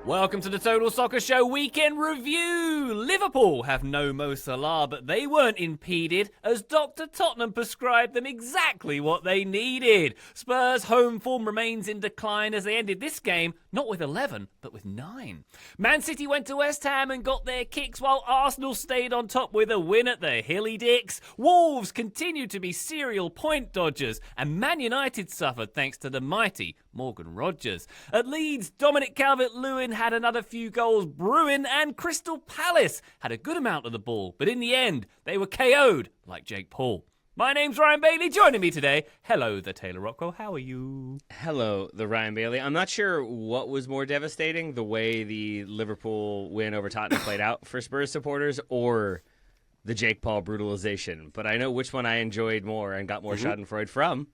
Welcome to the Total Soccer Show Weekend Review. Liverpool have no Mo Salah, but they weren't impeded as Dr. Tottenham prescribed them exactly what they needed. Spurs' home form remains in decline as they ended this game not with 11, but with 9. Man City went to West Ham and got their kicks while Arsenal stayed on top with a win at the Hilly Dicks. Wolves continued to be serial point dodgers and Man United suffered thanks to the mighty Morgan Rogers. At Leeds, Dominic Calvert-Lewin had another few goals brewing and Crystal Palace had a good amount of the ball, but in the end, they were KO'd like Jake Paul. My name's Ryan Bailey. Joining me today, hello, the Taylor Rockwell. How are you? Hello, the Ryan Bailey. I'm not sure what was more devastating, the way the Liverpool win over Tottenham played out for Spurs supporters or the Jake Paul brutalization, but I know which one I enjoyed more and got more schadenfreude from.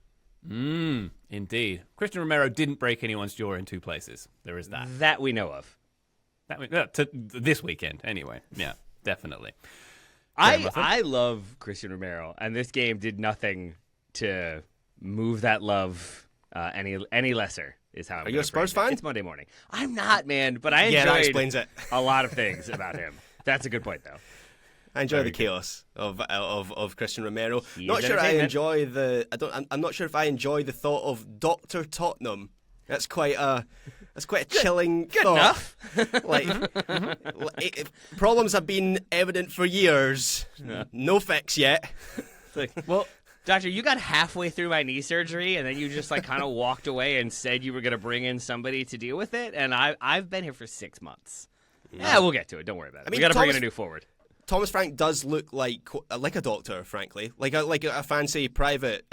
Indeed. Christian Romero didn't break anyone's jaw in 2 places. There is that. That we know of. This weekend, anyway. Yeah, definitely. I love Christian Romero, and this game did nothing to move that love any lesser. Is how. Are you a Spurs fan? It's Monday morning. I'm not, man, but I that enjoyed explains it. a lot of things about him. That's a good point, though. I enjoy the chaos of Christian Romero. He's not sure I entertainment. enjoy the. I'm not sure if I enjoy the thought of Dr. Tottenham. That's quite a chilling thought. Enough. Problems have been evident for years. Yeah. No fix yet. Well, doctor, you got halfway through my knee surgery, and then you just kind of walked away and said you were going to bring in somebody to deal with it. And I've been here for 6 months. Yeah, we'll get to it. Don't worry about it. I mean, we got to bring in a new forward. Thomas Frank does look like a doctor, frankly, like a fancy private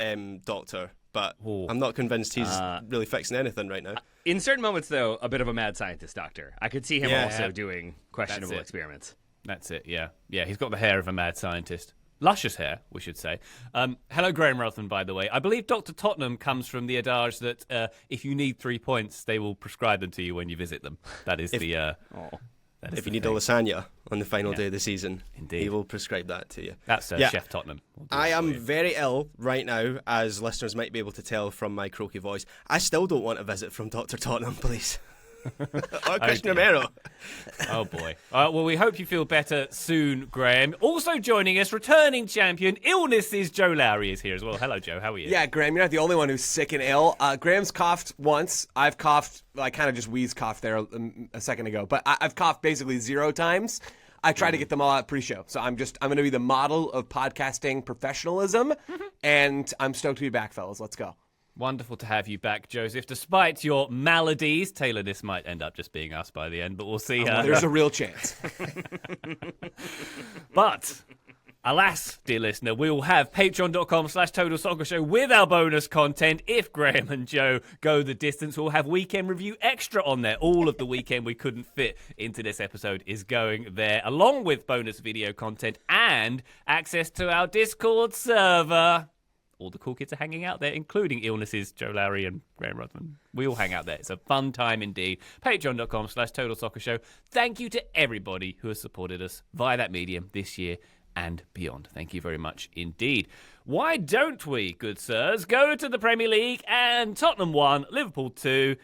doctor. But I'm not convinced he's really fixing anything right now. In certain moments, though, a bit of a mad scientist doctor. I could see him also doing questionable experiments. That's it, yeah. Yeah, he's got the hair of a mad scientist. Luscious hair, we should say. Hello, Graham Ruthven, by the way. I believe Dr. Tottenham comes from the adage that if you need 3 points, they will prescribe them to you when you visit them. That is If you need a lasagna on the final day of the season, he will prescribe that to you. That's Chef Tottenham. I am very ill right now, as listeners might be able to tell from my croaky voice. I still don't want a visit from Dr. Tottenham, please. Or Christian Romero. Oh, boy. Well, we hope you feel better soon, Graham. Also joining us, returning champion, Illnesses, Joe Lowry is here as well. Hello, Joe. How are you? Yeah, Graham, you're not the only one who's sick and ill. Graham's coughed once. I've coughed. I kind of just wheeze coughed there a second ago. But I've coughed basically 0 times. I try to get them all out pre-show. So I'm going to be the model of podcasting professionalism. And I'm stoked to be back, fellas. Let's go. Wonderful to have you back, Joseph. Despite your maladies, Taylor, this might end up just being us by the end, but we'll see. There's a real chance. But, alas, dear listener, we will have patreon.com/Total Soccer Show with our bonus content. If Graham and Joe go the distance, we'll have Weekend Review Extra on there. All of the weekend we couldn't fit into this episode is going there, along with bonus video content and access to our Discord server. All the cool kids are hanging out there, including Illnesses, Joe Lowry and Graham Ruthven. We all hang out there. It's a fun time indeed. Patreon.com/Total Soccer Show. Thank you to everybody who has supported us via that medium this year and beyond. Thank you very much indeed. Why don't we, good sirs, go to the Premier League and Tottenham 1, Liverpool 2.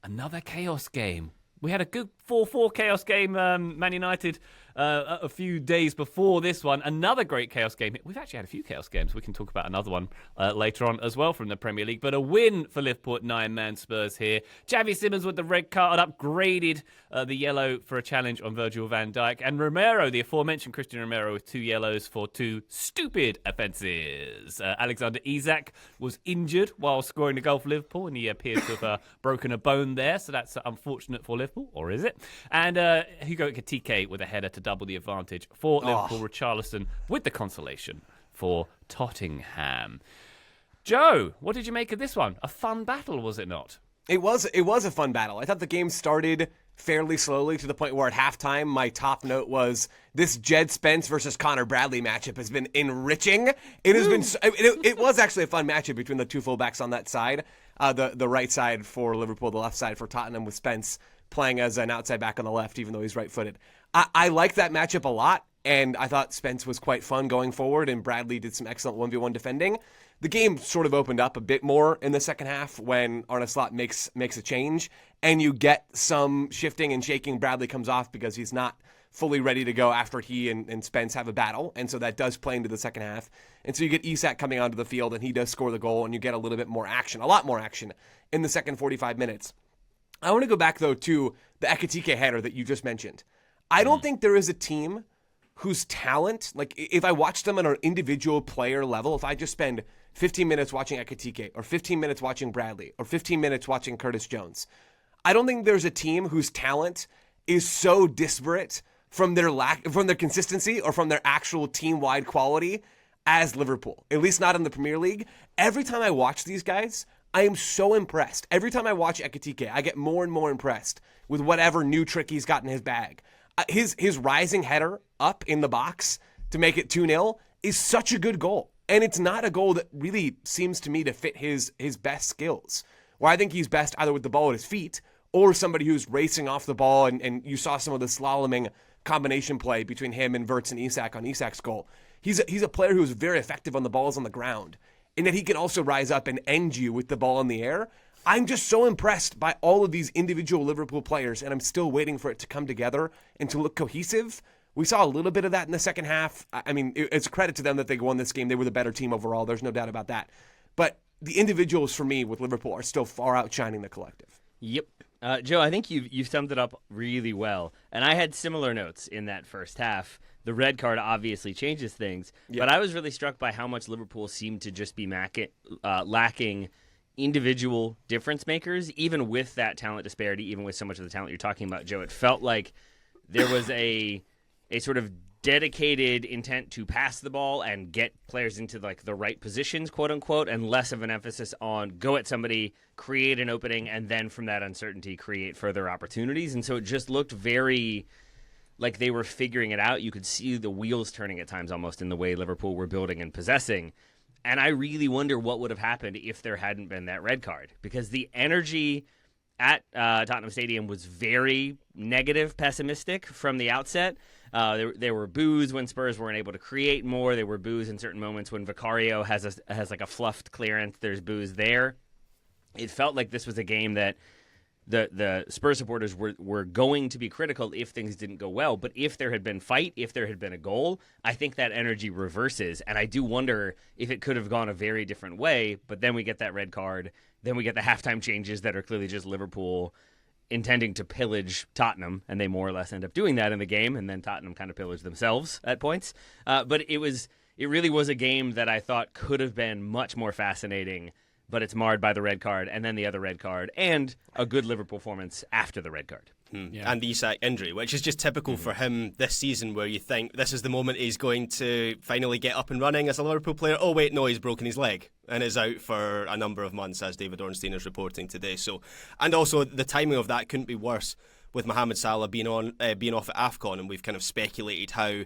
Another chaos game. We had a good 4-4 chaos game, Man United, a few days before this one. Another great chaos game. We've actually had a few chaos games. We can talk about another one later on as well from the Premier League. But a win for Liverpool at 9-man Spurs here. Xavi Simons with the red card upgraded the yellow for a challenge on Virgil van Dijk. And Romero, the aforementioned Christian Romero, with 2 yellows for 2 stupid offences. Alexander Isak was injured while scoring the goal for Liverpool, and he appears to have broken a bone there. So that's unfortunate for Liverpool, or is it? And Hugo Ekitike with a header to double the advantage for Liverpool. Richarlison with the consolation for Tottenham. Joe, what did you make of this one? A fun battle, was it not? It was a fun battle. I thought the game started fairly slowly to the point where at halftime my top note was this Jed Spence versus Connor Bradley matchup has been enriching. It has been it was actually a fun matchup between the 2 fullbacks on that side, the right side for Liverpool, the left side for Tottenham, with Spence playing as an outside back on the left, even though he's right-footed. I like that matchup a lot. and I thought Spence was quite fun going forward, and Bradley did some excellent 1v1 defending. The game sort of opened up a bit more in the second half when Arne Slot makes a change, and you get some shifting and shaking. Bradley comes off because he's not fully ready to go after he and Spence have a battle, and so that does play into the second half. And so you get Isak coming onto the field, and he does score the goal, and you get a little bit more action, a lot more action, in the second 45 minutes. I want to go back, though, to the Ekitike header that you just mentioned. I don't think there is a team whose talent, like if I watch them on an individual player level, if I just spend 15 minutes watching Ekitike, or 15 minutes watching Bradley, or 15 minutes watching Curtis Jones, I don't think there's a team whose talent is so disparate from their consistency or from their actual team-wide quality as Liverpool, at least not in the Premier League. Every time I watch these guys, I am so impressed. Every time I watch Ekitike, I get more and more impressed with whatever new trick he's got in his bag. His rising header up in the box to make it 2-0 is such a good goal. And it's not a goal that really seems to me to fit his best skills, where I think he's best either with the ball at his feet or somebody who's racing off the ball, and you saw some of the slaloming combination play between him and Wirtz and Isak on Isak's goal. He's a player who's very effective on the balls on the ground, and that he can also rise up and end you with the ball in the air. I'm just so impressed by all of these individual Liverpool players, and I'm still waiting for it to come together and to look cohesive. We saw a little bit of that in the second half. I mean, it's a credit to them that they won this game. They were the better team overall. There's no doubt about that. But the individuals for me with Liverpool are still far outshining the collective. Yep. Joe, I think you've summed it up really well. And I had similar notes in that first half. The red card obviously changes things, but I was really struck by how much Liverpool seemed to just be lacking individual difference makers, even with that talent disparity, even with so much of the talent you're talking about, Joe. It felt like there was a sort of dedicated intent to pass the ball and get players into like the right positions, quote unquote, and less of an emphasis on go at somebody, create an opening, and then from that uncertainty create further opportunities. And so it just looked very like they were figuring it out. You could see the wheels turning at times almost in the way Liverpool were building and possessing. And I really wonder what would have happened if there hadn't been that red card, because the energy at Tottenham Stadium was very negative, pessimistic from the outset. There were boos when Spurs weren't able to create more. There were boos in certain moments when Vicario has like a fluffed clearance. There's boos there. It felt like this was a game that the Spurs supporters were going to be critical if things didn't go well. But if there had been fight, if there had been a goal, I think that energy reverses. And I do wonder if it could have gone a very different way. But then we get that red card. Then we get the halftime changes that are clearly just Liverpool intending to pillage Tottenham, and they more or less end up doing that in the game, and then Tottenham kind of pillage themselves at points. But it really was a game that I thought could have been much more fascinating, but it's marred by the red card, and then the other red card, and a good Liverpool performance after the red card. Yeah. And the Isak injury, which is just typical for him this season, where you think this is the moment he's going to finally get up and running as a Liverpool player. Oh wait, no, he's broken his leg and is out for a number of months, as David Ornstein is reporting today. So, and also the timing of that couldn't be worse, with Mohamed Salah being off at AFCON, and we've kind of speculated how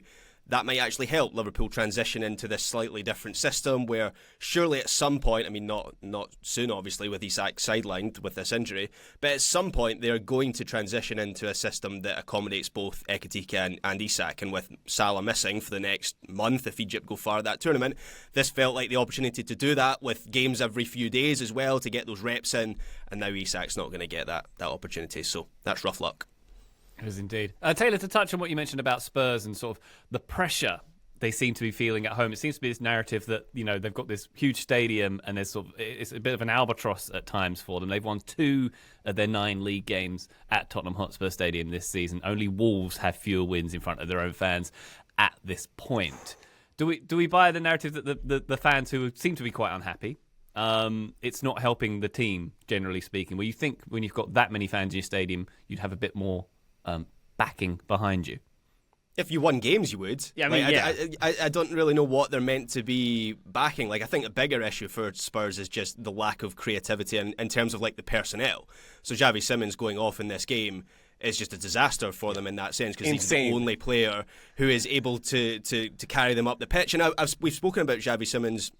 that might actually help Liverpool transition into this slightly different system, where surely at some point, I mean not soon obviously with Isak sidelined with this injury, but at some point they're going to transition into a system that accommodates both Ekitike and Isak. And with Salah missing for the next month, if Egypt go far at that tournament, this felt like the opportunity to do that, with games every few days as well, to get those reps in, and now Isak's not going to get that opportunity, so that's rough luck. It is indeed. Taylor, to touch on what you mentioned about Spurs and sort of the pressure they seem to be feeling at home, it seems to be this narrative that, you know, they've got this huge stadium and there's sort of, it's a bit of an albatross at times for them. They've won 2 of their 9 league games at Tottenham Hotspur Stadium this season. Only Wolves have fewer wins in front of their own fans at this point. Do we buy the narrative that the fans who seem to be quite unhappy, it's not helping the team, generally speaking? Well, you think when you've got that many fans in your stadium, you'd have a bit more backing behind you. If you won games, you would. Yeah, I mean, I don't really know what they're meant to be backing. Like, I think a bigger issue for Spurs is just the lack of creativity in terms of like the personnel. So Xavi Simons going off in this game is just a disaster for them in that sense, because he's the only player who is able to carry them up the pitch. And we've spoken about Xavi Simons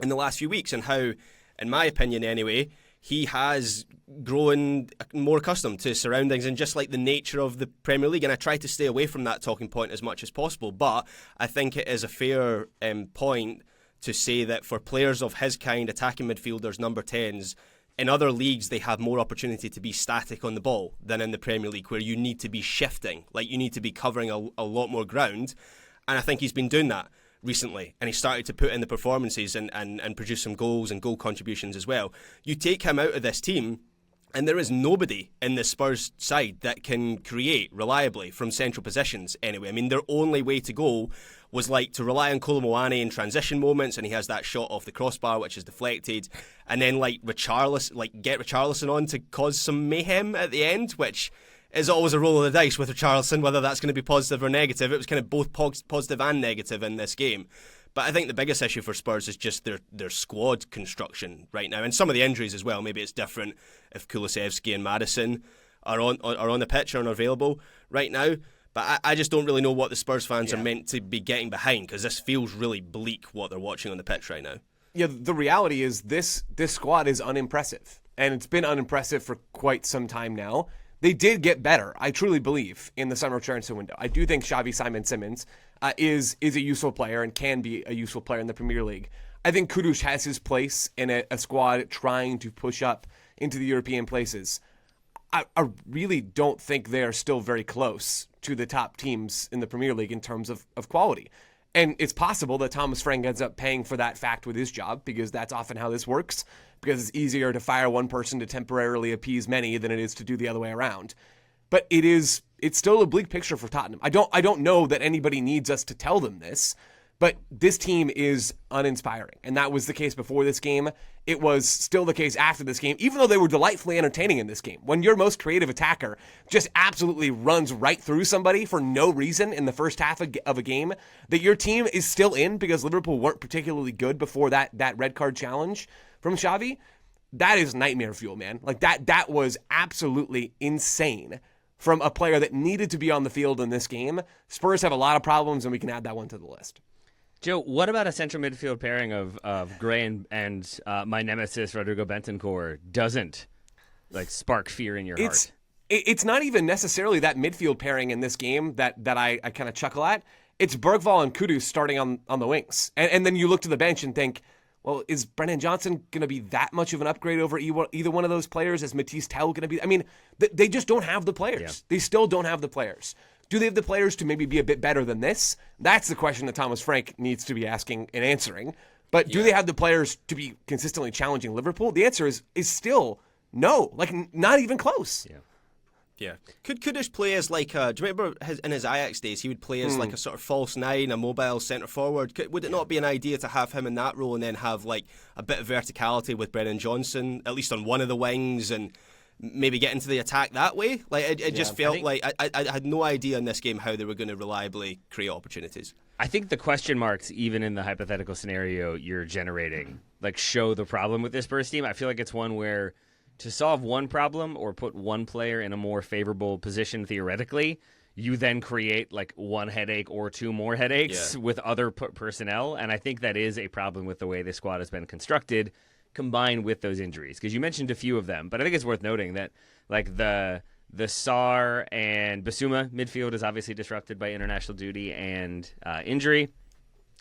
in the last few weeks and how, in my opinion anyway, he has grown more accustomed to surroundings and just like the nature of the Premier League. And I try to stay away from that talking point as much as possible. But I think it is a fair point to say that for players of his kind, attacking midfielders, number 10s, in other leagues, they have more opportunity to be static on the ball than in the Premier League, where you need to be shifting. Like, you need to be covering a lot more ground. And I think he's been doing that recently. And he started to put in the performances and produce some goals and goal contributions as well. You take him out of this team, and there is nobody in the Spurs side that can create reliably from central positions anyway. I mean, their only way to go was like to rely on Kolo Muani in transition moments, and he has that shot off the crossbar which is deflected, and then get Richarlison on to cause some mayhem at the end, which is always a roll of the dice with Richarlison, whether that's going to be positive or negative. It was kind of both positive and negative in this game. But I think the biggest issue for Spurs is just their squad construction right now, and some of the injuries as well. Maybe it's different if Kulusevski and Maddison are on the pitch or unavailable right now. But I just don't really know what the Spurs fans are meant to be getting behind, because this feels really bleak what they're watching on the pitch right now. Yeah, the reality is this squad is unimpressive, and it's been unimpressive for quite some time now. They did get better, I truly believe, in the summer transfer window. I do think Xavi Simons is a useful player and can be a useful player in the Premier League. I think Kudus has his place in a squad trying to push up into the European places. I really don't think they are still very close to the top teams in the Premier League in terms of quality. And it's possible that Thomas Frank ends up paying for that fact with his job, because that's often how this works, because it's easier to fire one person to temporarily appease many than it is to do the other way around. But it's still a bleak picture for Tottenham. I don't know that anybody needs us to tell them this, but this team is uninspiring. And that was the case before this game. It was still the case after this game, even though they were delightfully entertaining in this game. When your most creative attacker just absolutely runs right through somebody for no reason in the first half of a game, that your team is still in because Liverpool weren't particularly good before that red card challenge from Xavi, that is nightmare fuel, man. Like, that was absolutely insane from a player that needed to be on the field in this game. Spurs have a lot of problems, and we can add that one to the list. Joe, what about a central midfield pairing of Gray and my nemesis Rodrigo Bentancur doesn't spark fear in your heart? It's not even necessarily that midfield pairing in this game that I kind of chuckle at. It's Bergvall and Kudus starting on the wings. And then you look to the bench and think, well, is Brennan Johnson going to be that much of an upgrade over either one of those players? Is Matisse Tell going to be? I mean, they just don't have the players. Yeah. They still don't have the players. Do they have the players to maybe be a bit better than this? That's the question that Thomas Frank needs to be asking and answering. But do they have the players to be consistently challenging Liverpool? The answer is still no, not even close. Yeah. Yeah. Could Kudus play as do you remember in his Ajax days, he would play as a sort of false nine, a mobile centre forward? Would it not be an idea to have him in that role and then have a bit of verticality with Brennan Johnson, at least on one of the wings, and maybe get into the attack that way? It just felt I had no idea in this game how they were going to reliably create opportunities. I think the question marks, even in the hypothetical scenario you're generating, show the problem with this Spurs team. I feel like it's one where to solve one problem or put one player in a more favorable position theoretically, you then create one headache or two more headaches with other personnel. And I think that is a problem with the way this squad has been constructed, combined with those injuries. Because you mentioned a few of them, but I think it's worth noting that the Sarr and Basuma midfield is obviously disrupted by international duty and injury.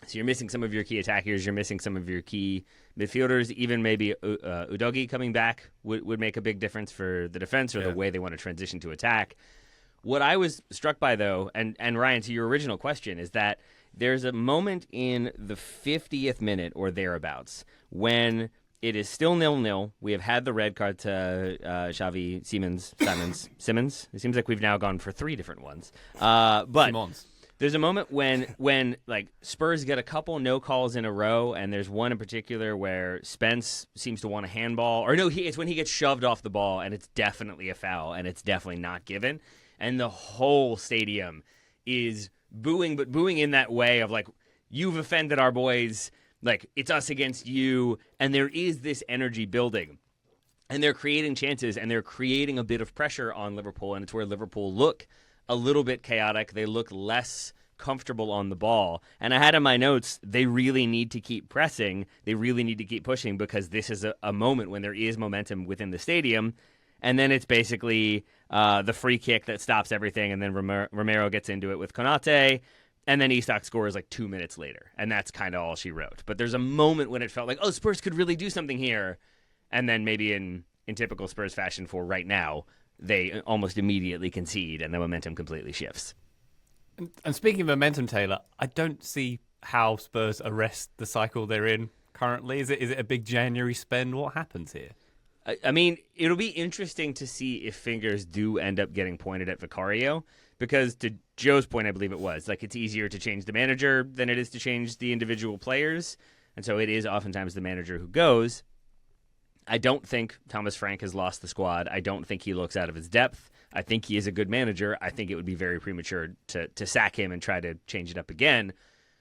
So you're missing some of your key attackers, you're missing some of your key midfielders. Even maybe Udogie coming back would make a big difference for the defense or the way they want to transition to attack. What I was struck by, though, and Ryan, to your original question, is that there's a moment in the 50th minute or thereabouts when it is still 0-0. We have had the red card to Xavi Simons. It seems like we've now gone for three different ones. But Simons. There's a moment when Spurs get a couple no calls in a row, and there's one in particular where Spence seems to want a handball. Or no, it's when he gets shoved off the ball, and it's definitely a foul, and it's definitely not given. And the whole stadium is booing, but booing in that way of you've offended our boys, it's us against you, and there is this energy building. And they're creating chances, and they're creating a bit of pressure on Liverpool, and it's where Liverpool look a little bit chaotic. They look less comfortable on the ball. And I had in my notes, they really need to keep pressing. They really need to keep pushing because this is a moment when there is momentum within the stadium. And then it's basically the free kick that stops everything. And then Romero gets into it with Konate. And then Isak scores like 2 minutes later. And that's kind of all she wrote. But there's a moment when it felt like, oh, Spurs could really do something here. And then maybe in typical Spurs fashion for right now, they almost immediately concede and the momentum completely shifts. And speaking of momentum, Taylor, I don't see how Spurs arrest the cycle they're in currently. Is it a big January spend? What happens here? I mean, it'll be interesting to see if fingers do end up getting pointed at Vicario, because to Joe's point, I believe it was, like, it's easier to change the manager than it is to change the individual players. And so it is oftentimes the manager who goes. I don't think Thomas Frank has lost the squad. I don't think he looks out of his depth. I think he is a good manager. I think it would be very premature to sack him and try to change it up again.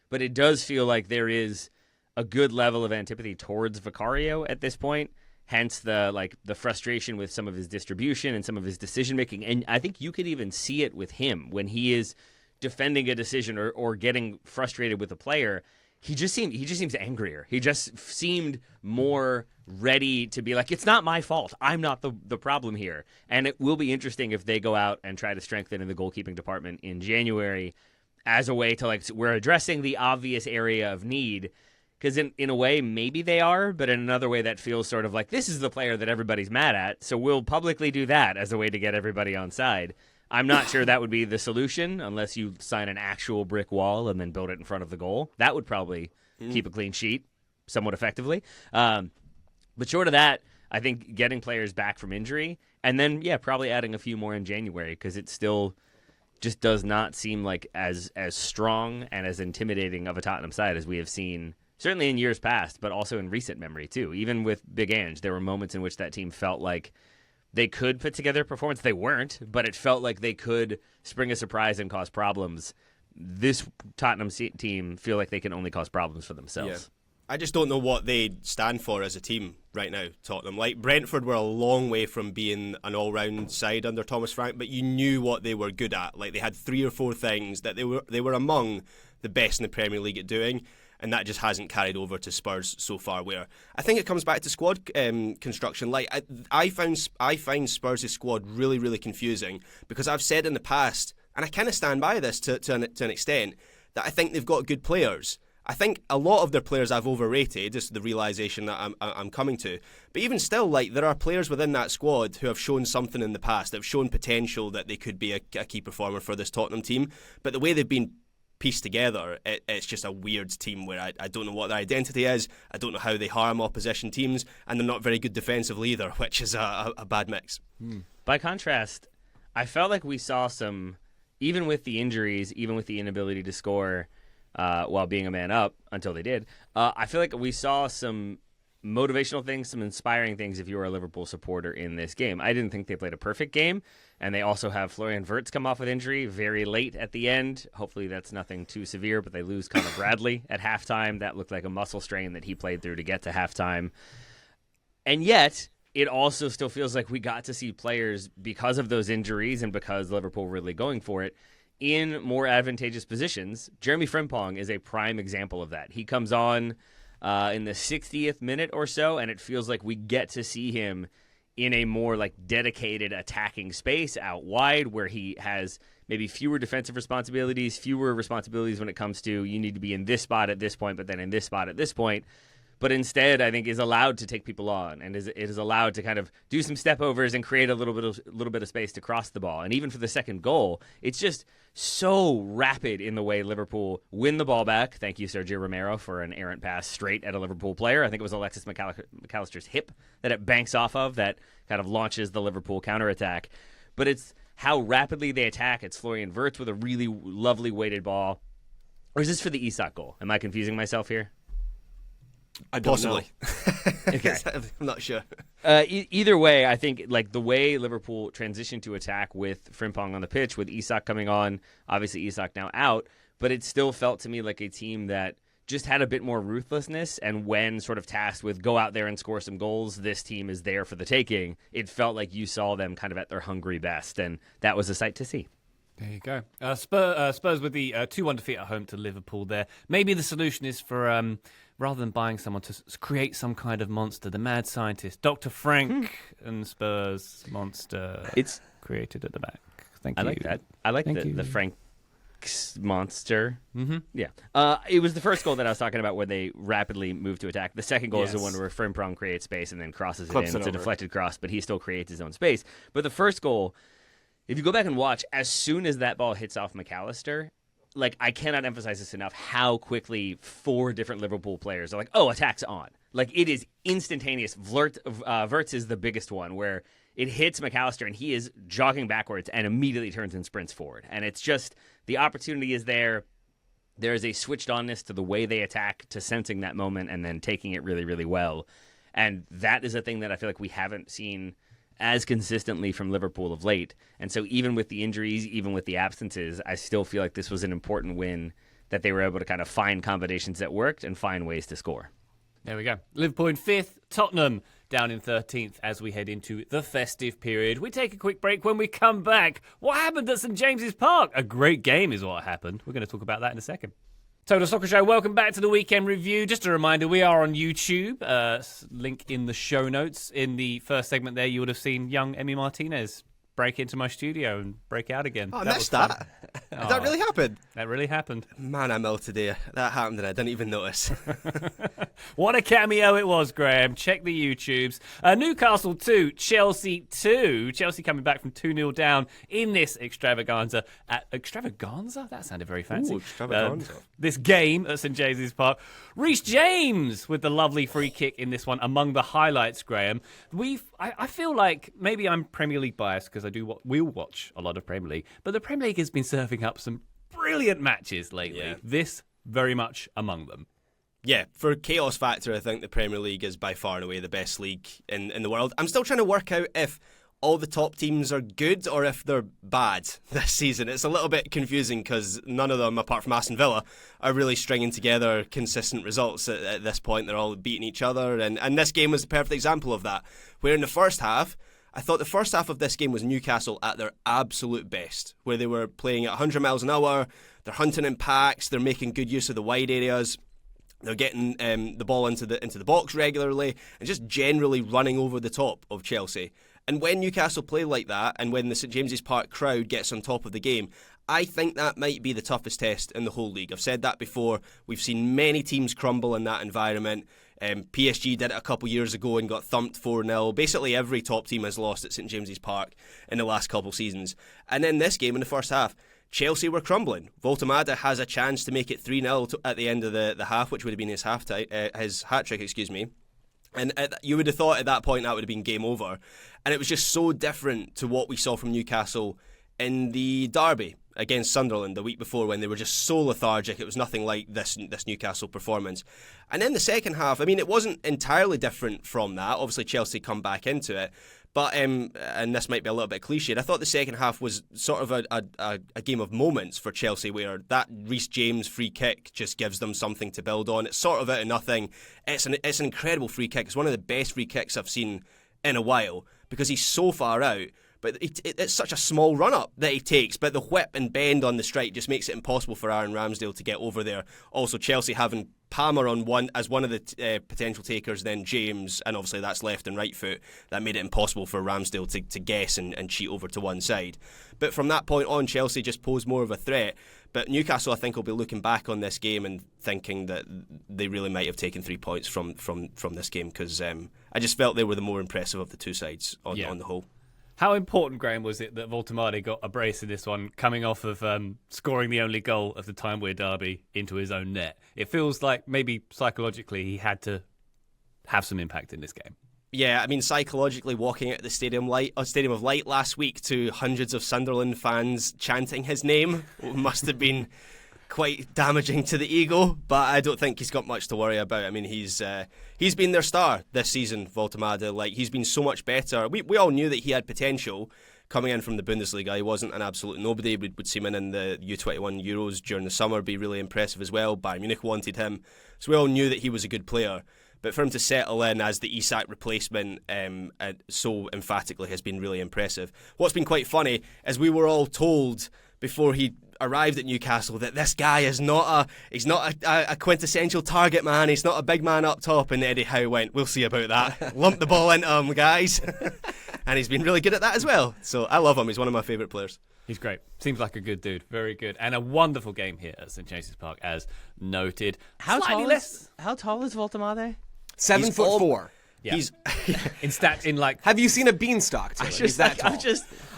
But it does feel like there is a good level of antipathy towards Vicario at this point. Hence the frustration with some of his distribution and some of his decision making. And I think you could even see it with him when he is defending a decision or getting frustrated with a player. He just seems angrier. He just seemed more ready to be like, it's not my fault. I'm not the problem here. And it will be interesting if they go out and try to strengthen in the goalkeeping department in January as a way to, like, we're addressing the obvious area of need. Because in a way, maybe they are, but in another way that feels sort of like, this is the player that everybody's mad at, so we'll publicly do that as a way to get everybody on side. I'm not sure that would be the solution unless you sign an actual brick wall and then build it in front of the goal. That would probably keep a clean sheet somewhat effectively. But short of that, I think getting players back from injury and then, probably adding a few more in January, because it still just does not seem like as strong and as intimidating of a Tottenham side as we have seen certainly in years past, but also in recent memory too. Even with Big Ange, there were moments in which that team felt like they could put together a performance. They weren't, but it felt like they could spring a surprise and cause problems. This Tottenham team feel like they can only cause problems for themselves. Yeah. I just don't know what they stand for as a team right now, Tottenham. Like, Brentford were a long way from being an all-round side under Thomas Frank, but you knew what they were good at. Like, they had 3 or 4 things that they were among the best in the Premier League at doing, and that just hasn't carried over to Spurs so far. Where I think it comes back to squad construction. Like, I find Spurs' squad really, really confusing, because I've said in the past, and I kind of stand by this to an extent, that I think they've got good players. I think a lot of their players I've overrated, is the realisation that I'm coming to. But even still, like, there are players within that squad who have shown something in the past, that have shown potential that they could be a key performer for this Tottenham team. But the way they've been pieced together, it's just a weird team where I don't know what their identity is. I don't know how they harm opposition teams, and they're not very good defensively either, which is a bad mix. By contrast, I felt like we saw some, even with the injuries, even with the inability to score while being a man up until they did, I feel like we saw some motivational things, some inspiring things if you were a Liverpool supporter in this game. I didn't think they played a perfect game, and they also have Florian Wirtz come off with injury very late at the end. Hopefully that's nothing too severe, but they lose Conor Bradley at halftime. That looked like a muscle strain that he played through to get to halftime. And yet, it also still feels like we got to see players, because of those injuries and because Liverpool really going for it, in more advantageous positions. Jeremy Frimpong is a prime example of that. He comes on in the 60th minute or so, and it feels like we get to see him in a more, like, dedicated attacking space out wide, where he has maybe fewer defensive responsibilities, fewer responsibilities when it comes to, you need to be in this spot at this point, but then in this spot at this point. But instead, I think, is allowed to take people on, and it is allowed to kind of do some step overs and create a little bit of space to cross the ball. And even for the second goal, it's just so rapid in the way Liverpool win the ball back. Thank you, Sergio Romero, for an errant pass straight at a Liverpool player. I think it was Alexis McAllister's hip that it banks off of that kind of launches the Liverpool counterattack. But it's how rapidly they attack. It's Florian Wirtz with a really lovely weighted ball. Or is this for the Isak goal? Am I confusing myself here? I don't Possibly. know. Okay. I'm not sure. Either way, I think, like, the way Liverpool transitioned to attack with Frimpong on the pitch, with Isak coming on, obviously Isak now out, but it still felt to me like a team that just had a bit more ruthlessness, and when sort of tasked with go out there and score some goals, this team is there for the taking. It felt like you saw them kind of at their hungry best, and that was a sight to see. There you go. Spurs with the 2-1 defeat at home to Liverpool there. Maybe the solution is for, rather than buying someone, to create some kind of monster. The mad scientist, Dr. Frank and Spurs monster. It's created at the back. Thank I you. like that. I like Thank the you. Frank monster. Mm-hmm. Yeah. It was the first goal that I was talking about where they rapidly moved to attack. The second goal is the one where Frimpong creates space and then crosses it in. It's a deflected cross, but he still creates his own space. But the first goal, if you go back and watch, as soon as that ball hits off McAllister, like, I cannot emphasize this enough, how quickly 4 different Liverpool players are like, oh, attack's on. Like, it is instantaneous. Wirtz is the biggest one, where it hits McAllister and he is jogging backwards and immediately turns and sprints forward. And it's just, the opportunity is there. There is a switched onness to the way they attack, to sensing that moment and then taking it really, really well. And that is a thing that I feel like we haven't seen as consistently from Liverpool of late. And so even with the injuries, even with the absences, I still feel like this was an important win, that they were able to kind of find combinations that worked and find ways to score. There we go. Liverpool in 5th, Tottenham down in 13th as we head into the festive period. We take a quick break. When we come back, what happened at St James's Park? A great game is what happened. We're going to talk about that in a second. Total Soccer Show, welcome back to the Weekend Review. Just a reminder, we are on YouTube. Link in the show notes. In the first segment there, you would have seen young Emi Martinez break into my studio and break out again. Oh, I missed that. Did that really happen? That really happened. Man, I'm ill today. That happened and I didn't even notice. What a cameo it was, Graham. Check the YouTubes. Newcastle 2, Chelsea 2. Chelsea coming back from 2-0 down in this extravaganza. Extravaganza? That sounded very fancy. Ooh, extravaganza. This game at St James's Park. Reece James with the lovely free kick in this one. Among the highlights, Graham. I feel like maybe I'm Premier League biased because we'll watch a lot of Premier League, but the Premier League has been serving up some brilliant matches lately. Yeah. This very much among them. Yeah, for chaos factor, I think the Premier League is by far and away the best league in the world. I'm still trying to work out if all the top teams are good or if they're bad this season. It's a little bit confusing because none of them, apart from Aston Villa, are really stringing together consistent results at this point. They're all beating each other, and this game was the perfect example of that, where in the first half, I thought the first half of this game was Newcastle at their absolute best, where they were playing at 100 miles an hour, they're hunting in packs, they're making good use of the wide areas, they're getting the ball into the box regularly, and just generally running over the top of Chelsea. And when Newcastle play like that, and when the St James's Park crowd gets on top of the game, I think that might be the toughest test in the whole league. I've said that before. We've seen many teams crumble in that environment. PSG did it a couple years ago and got thumped 4-0. Basically every top team has lost at St James's Park in the last couple seasons. And in this game, in the first half, Chelsea were crumbling. Voltemada has a chance to make it 3-0 at the end of the half, which would have been his hat-trick, And you would have thought at that point that would have been game over. And it was just so different to what we saw from Newcastle in the derby against Sunderland the week before, when they were just so lethargic. It was nothing like this Newcastle performance. And then the second half, I mean, it wasn't entirely different from that. Obviously, Chelsea come back into it. But, and this might be a little bit cliched, I thought the second half was sort of a game of moments for Chelsea, where that Reece James free kick just gives them something to build on. It's sort of out of nothing. It's an incredible free kick. It's one of the best free kicks I've seen in a while, because he's so far out. But it's such a small run-up that he takes, but the whip and bend on the strike just makes it impossible for Aaron Ramsdale to get over there. Also, Chelsea having Palmer on one as one of the potential takers, then James, and obviously that's left and right foot. That made it impossible for Ramsdale to guess and cheat over to one side. But from that point on, Chelsea just posed more of a threat. But Newcastle, I think, will be looking back on this game and thinking that they really might have taken 3 points from this game, because I just felt they were the more impressive of the two sides on the whole. How important, Graham, was it that Voltemada got a brace in this one, coming off of scoring the only goal of the Time Weir derby into his own net? It feels like maybe psychologically he had to have some impact in this game. Yeah, I mean, psychologically walking out the Stadium of Light last week to hundreds of Sunderland fans chanting his name must have been quite damaging to the ego, but I don't think he's got much to worry about. I mean, he's been their star this season, Voltemada. Like, he's been so much better. We all knew that he had potential coming in from the Bundesliga. He wasn't an absolute nobody. We'd see him in the U21 Euros during the summer, be really impressive as well. Bayern Munich wanted him, so we all knew that he was a good player. But for him to settle in as the Isak replacement so emphatically has been really impressive. What's been quite funny is we were all told before he arrived at Newcastle that this guy is not a quintessential target man. He's not a big man up top. And Eddie Howe went, we'll see about that. Lump the ball into him, guys. And he's been really good at that as well. So I love him. He's one of my favourite players. He's great. Seems like a good dude. Very good. And a wonderful game here at St James's Park, as noted. How Slightly tall less. How tall is Voltemade? 7'4". Yeah. He's in stats in like. Have you seen a beanstalk? Taylor? He's that tall.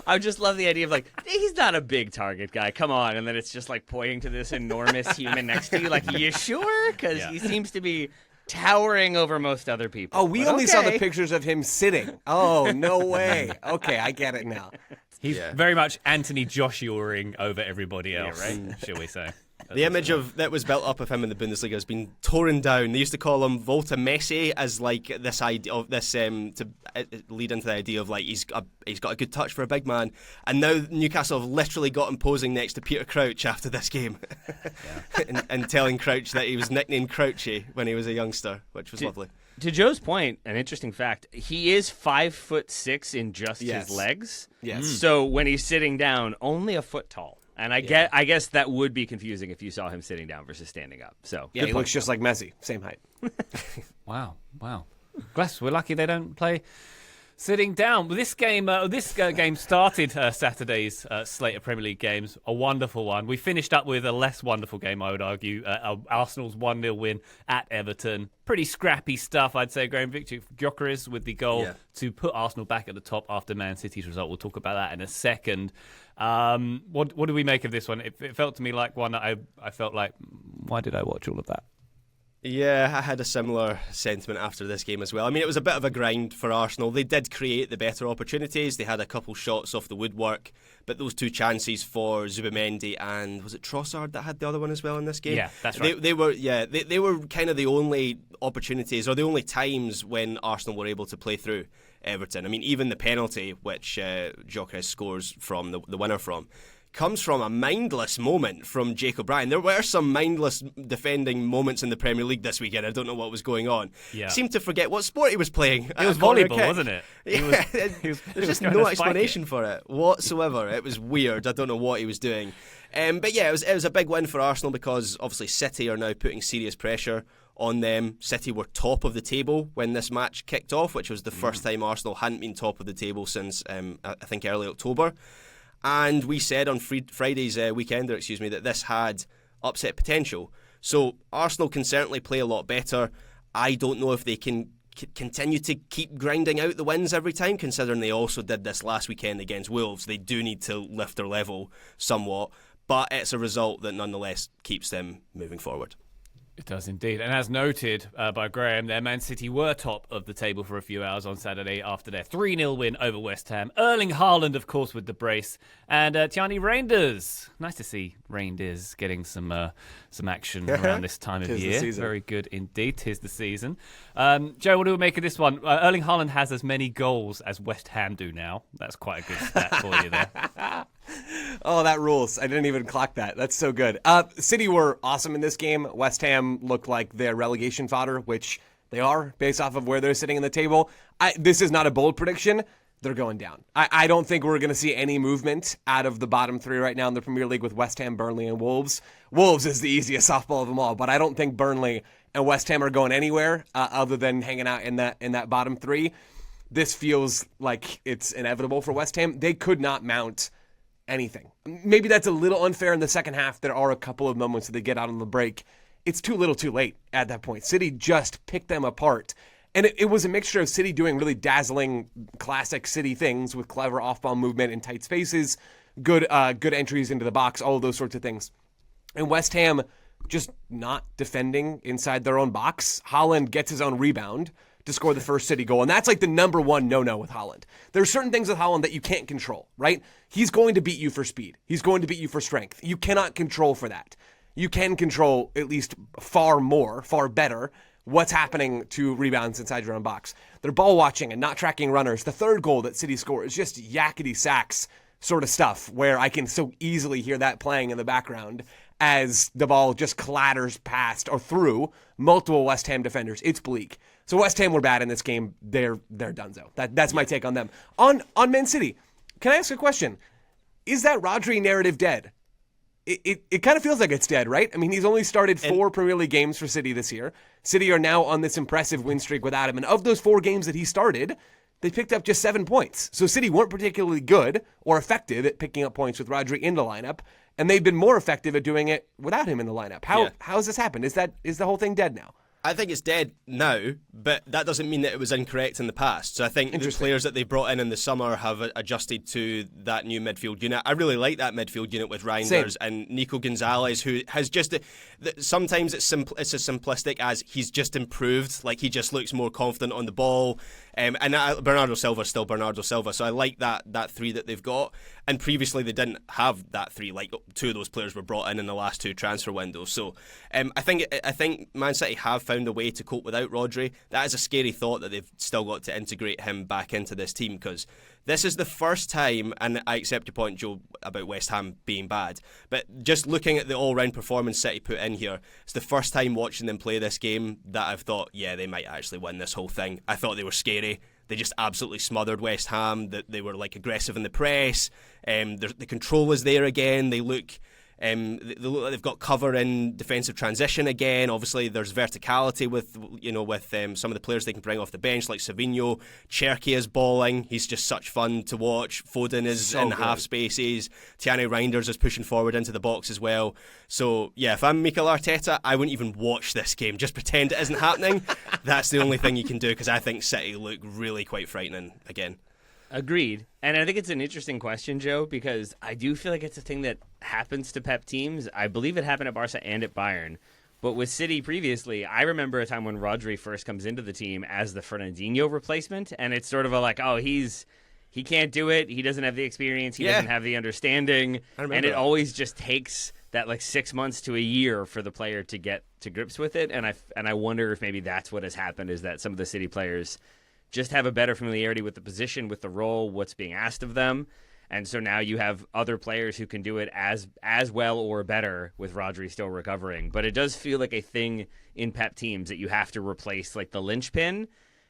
I just love the idea of like, he's not a big target guy. Come on, and then it's just like pointing to this enormous human next to you. Like, you sure? Because he seems to be towering over most other people. Oh, we But only saw the okay. pictures of him sitting. Oh, no way. Okay, I get it now. He's very much Anthony Joshua-ing over everybody else, right. shall we say. the image that was built up of him in the Bundesliga has been torn down. They used to call him Volta Messi as like this idea of this to lead into the idea of like he's got a good touch for a big man. And now Newcastle have literally got him posing next to Peter Crouch after this game, and telling Crouch that he was nicknamed Crouchy when he was a youngster, which was lovely. To Joe's point, an interesting fact: he is 5'6" in just his legs. Yes. So when he's sitting down, only a foot tall. And I guess that would be confusing if you saw him sitting down versus standing up. So Yeah, he looks just like Messi, same height. Wow. Bless, we're lucky they don't play sitting down. This game started Saturday's slate of Premier League games, a wonderful one. We finished up with a less wonderful game, I would argue. Arsenal's 1-0 win at Everton. Pretty scrappy stuff, I'd say. Graham Victor Gyökeres with the goal to put Arsenal back at the top after Man City's result. We'll talk about that in a second. What do we make of this one? It felt to me like one that I felt like, why did I watch all of that? Yeah, I had a similar sentiment after this game as well. I mean, it was a bit of a grind for Arsenal. They did create the better opportunities. They had a couple shots off the woodwork, but those two chances for Zubimendi and was it Trossard that had the other one as well in this game? Yeah, that's right. They were kind of the only opportunities or the only times when Arsenal were able to play through Everton. I mean, even the penalty which Gyökeres scores from the winner from comes from a mindless moment from Jake O'Brien. There were some mindless defending moments in the Premier League this weekend. I don't know what was going on. Yeah. Seemed to forget what sport he was playing. It was volleyball, wasn't it? There's just no explanation for it whatsoever. It was weird. I don't know what he was doing. But yeah, it was a big win for Arsenal because obviously City are now putting serious pressure on them. City were top of the table when this match kicked off, which was the first time Arsenal hadn't been top of the table since I think early October. And we said on Friday's Weekender, that this had upset potential. So Arsenal can certainly play a lot better. I don't know if they can continue to keep grinding out the wins every time, considering they also did this last weekend against Wolves. They do need to lift their level somewhat, but it's a result that nonetheless keeps them moving forward. It does indeed. And as noted by Graham, their Man City were top of the table for a few hours on Saturday after their 3-0 win over West Ham. Erling Haaland, of course, with the brace. And Tierney Reinders. Nice to see Reinders getting some action around this time of year. Very good indeed. 'Tis the season. Joe, what do we make of this one? Erling Haaland has as many goals as West Ham do now. That's quite a good stat for you there. Oh, that rules. I didn't even clock that. That's so good. City were awesome in this game. West Ham looked like their relegation fodder, which they are based off of where they're sitting in the table. This is not a bold prediction. They're going down. I don't think we're going to see any movement out of the bottom three right now in the Premier League with West Ham, Burnley, and Wolves. Wolves is the easiest softball of them all, but I don't think Burnley and West Ham are going anywhere other than hanging out in that bottom three. This feels like it's inevitable for West Ham. They could not mount anything. Maybe that's a little unfair in the second half. There are a couple of moments that they get out on the break. It's too little too late at that point. City just picked them apart. And it was a mixture of City doing really dazzling classic City things with clever off-ball movement in tight spaces, good entries into the box, all of those sorts of things. And West Ham just not defending inside their own box. Haaland gets his own rebound to score the first City goal. And that's like the number one no-no with Haaland. There's certain things with Haaland that you can't control, right? He's going to beat you for speed. He's going to beat you for strength. You cannot control for that. You can control at least far better what's happening to rebounds inside your own box. They're ball watching and not tracking runners. The third goal that City scored is just yakety sacks sort of stuff where I can so easily hear that playing in the background as the ball just clatters past or through multiple West Ham defenders. It's bleak. So West Ham were bad in this game. They're donezo. That's my take on them. On Man City, can I ask a question? Is that Rodri narrative dead? it kind of feels like it's dead, right? I mean, he's only started 4 Premier League games for City this year. City are now on this impressive win streak without him. And of those 4 games that he started, they picked up just 7 points. So City weren't particularly good or effective at picking up points with Rodri in the lineup. And they've been more effective at doing it without him in the lineup. How has this happened? Is the whole thing dead now? I think it's dead now, but that doesn't mean that it was incorrect in the past. So I think the players that they brought in the summer have adjusted to that new midfield unit. I really like that midfield unit with Reinders and Nico Gonzalez, who has just... Sometimes it's as simplistic as he's just improved. Like, he just looks more confident on the ball. And Bernardo Silva's still Bernardo Silva, so I like that 3 that they've got. And previously they didn't have that 3. Like, 2 of those players were brought in the last 2 transfer windows. So I think Man City have found a way to cope without Rodri. That is a scary thought that they've still got to integrate him back into this team, because this is the first time, and I accept your point, Joe, about West Ham being bad, but just looking at the all-round performance City put in here, it's the first time watching them play this game that I've thought, yeah, they might actually win this whole thing. I thought they were scary. They just absolutely smothered West Ham. They were like aggressive in the press. The control is there again. They look like they've got cover in defensive transition again. Obviously, there's verticality with some of the players they can bring off the bench, like Savinho. Cherki is balling. He's just such fun to watch. Foden is in the half spaces. Tierney Reinders is pushing forward into the box as well. So, yeah, if I'm Mikel Arteta, I wouldn't even watch this game. Just pretend it isn't happening. That's the only thing you can do, because I think City look really quite frightening again. Agreed. And I think it's an interesting question, Joe, because I do feel like it's a thing that happens to Pep teams. I believe it happened at Barca and at Bayern. But with City previously, I remember a time when Rodri first comes into the team as the Fernandinho replacement, and it's sort of he can't do it, he doesn't have the experience, he doesn't have the understanding, and it always just takes that 6 months to a year for the player to get to grips with it. And I wonder if maybe that's what has happened, is that some of the City players just have a better familiarity with the position, with the role, what's being asked of them. And so now you have other players who can do it as well or better with Rodri still recovering. But it does feel like a thing in Pep teams that you have to replace the linchpin,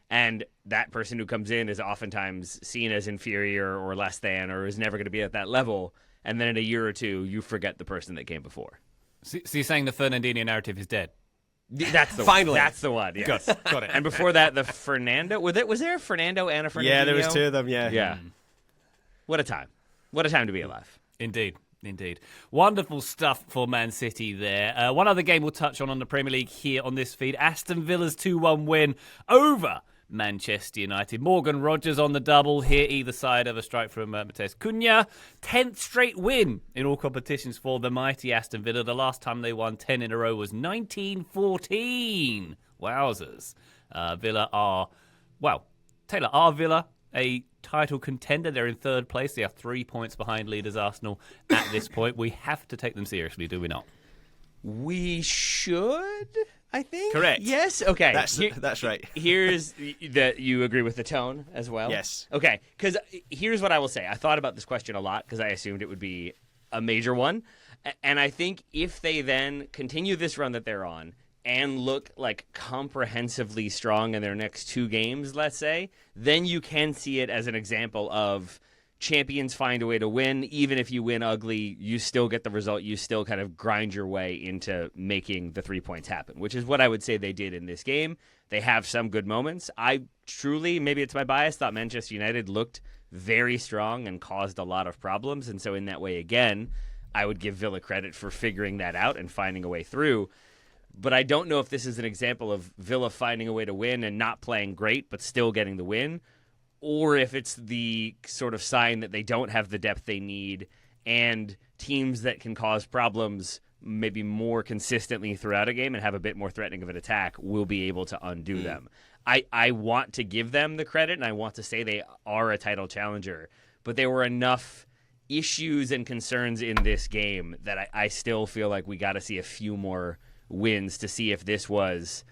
and that person who comes in is oftentimes seen as inferior or less than, or is never going to be at that level. And then in a year or two, you forget the person that came before. So you're saying the Fernandinho narrative is dead? That's the Finally. one. That's the one. Yes. Got it. And before that, the Fernando. Was there a Fernando and a Fernandinho? Yeah, there was 2 of them. Yeah. Yeah. What a time. What a time to be alive. Indeed. Wonderful stuff for Man City there. One other game we'll touch on the Premier League here on this feed. Aston Villa's 2-1 win over Manchester United. Morgan Rogers on the double here, either side of a strike from Mateus Cunha. 10th straight win in all competitions for the mighty Aston Villa. The last time they won 10 in a row was 1914. Wowzers. Villa are Villa a title contender? They're in 3rd place. They are 3 points behind leaders Arsenal at this point. We have to take them seriously, do we not? We should, I think. Correct. Yes. Okay. That's right. Here's that you agree with the tone as well. Yes. Okay. Because here's what I will say. I thought about this question a lot because I assumed it would be a major one, and I think if they then continue this run that they're on and look comprehensively strong in their next 2 games, let's say, then you can see it as an example of champions find a way to win. Even if you win ugly, you still get the result. You still kind of grind your way into making the 3 points happen, which is what I would say they did in this game. They have some good moments. I truly, maybe it's my bias, thought Manchester United looked very strong and caused a lot of problems. And so in that way, again, I would give Villa credit for figuring that out and finding a way through. But I don't know if this is an example of Villa finding a way to win and not playing great but still getting the win, or if it's the sort of sign that they don't have the depth they need, and teams that can cause problems maybe more consistently throughout a game and have a bit more threatening of an attack will be able to undo them. I want to give them the credit, and I want to say they are a title challenger, but there were enough issues and concerns in this game that I still feel like we got to see a few more wins to see if this was